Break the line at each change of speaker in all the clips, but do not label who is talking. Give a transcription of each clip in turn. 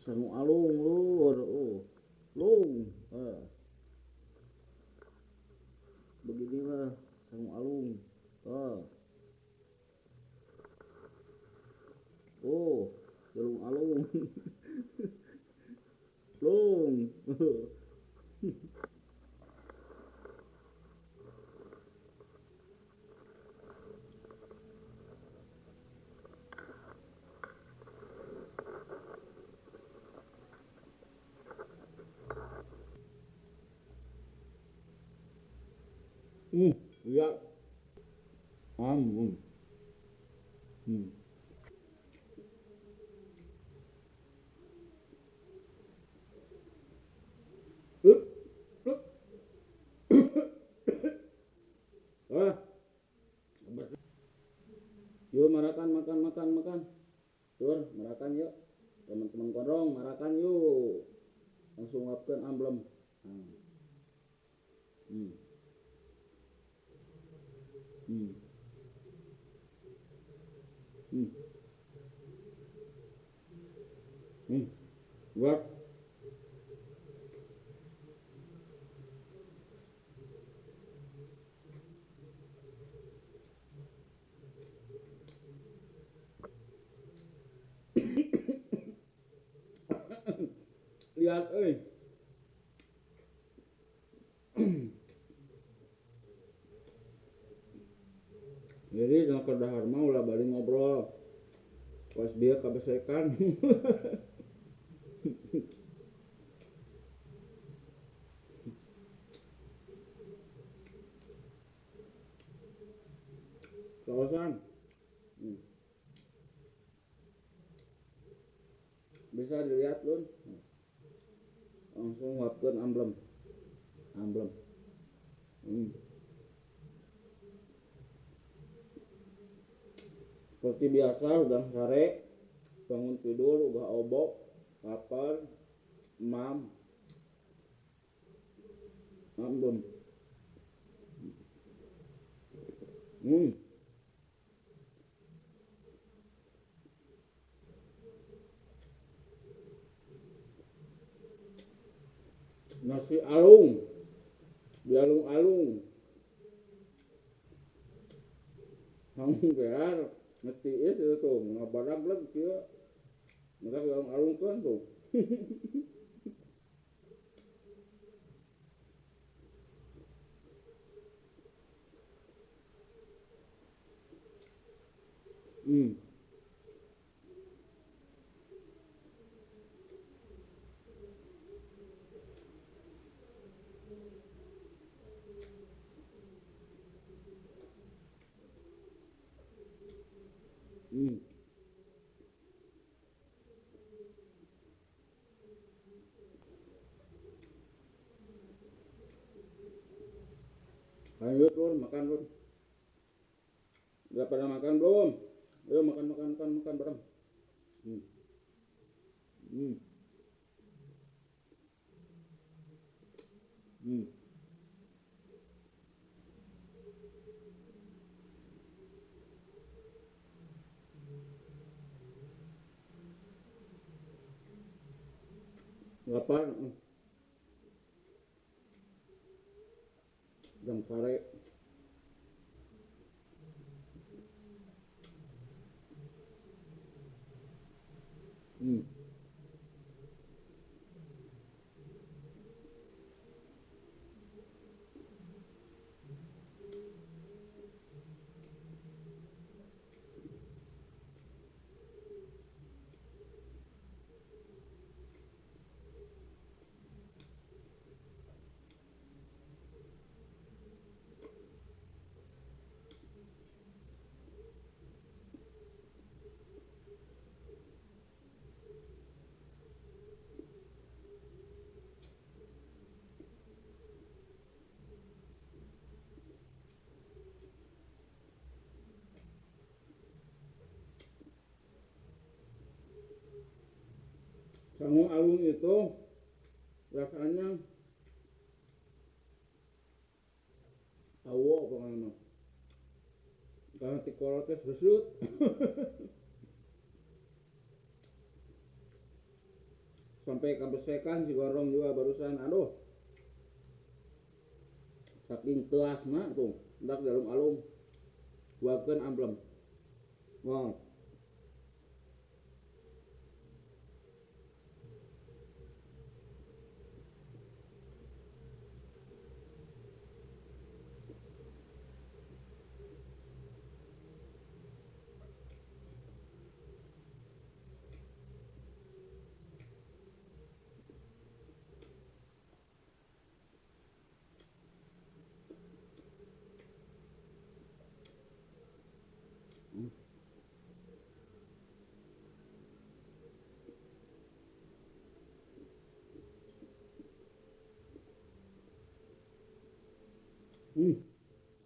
Sangu alung lur, lung. Beginilah sangu alung. Jalung alung. Lung. Iya. Ampun. Up, up. Ah, yuk marakan makan. Tur, marakan yuk. Teman-teman kodong, marakan yuk. Langsung ngapkeun amblem. Hmm. Hmm. Hmm. Hmm. Buat lihat jadi jangan kedahar mau lah balik ngobrol. Pas dia kebesekan. Kawasan. Bisa dilihat lun. Langsung ngapkeun amblem. Seperti biasa udah sare, bangun tidur udah obok, lapar, amblem. Nasi alung, dialung-alung. Kamu biar ngetiis itu tuh, ngabadag lagi kieu. Mereka dialung-alung kan tuh. Hmm. Lanjut lun, makan lun. Udah pada makan belum? Ayo makan bareng. Hmm. Hmm. Hmm. Lapar. Jam sore. Sangu alung itu rasanya awo apa namanya? Karena tikolotnya susut. sampai kebesekan si Gondrong juga barusan. Aduh, saking teasna tuh hendak dalam alum buatkan amblem. Wow.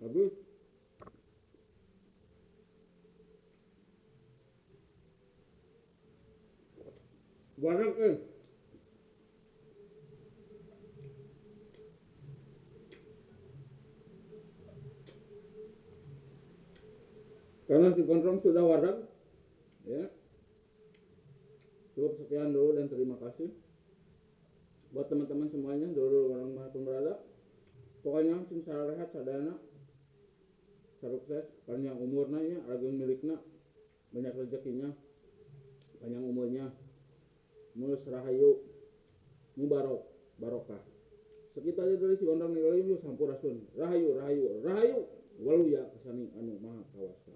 Habis banyak karena si Gondrong sudah warak ya. Cukup sekian dulu dan terima kasih buat teman-teman semuanya dulu orang manapun berada. Pokoknya sing rehat sadana sukses panjang umurnya ya lagi miliknya banyak rezekinya panjang umurnya mulus rahayu mubarok barokah sekitar aja dari si Gondrong nih sampurasun rahayu rahayu rahayu walu ya kesani anu maha kawasa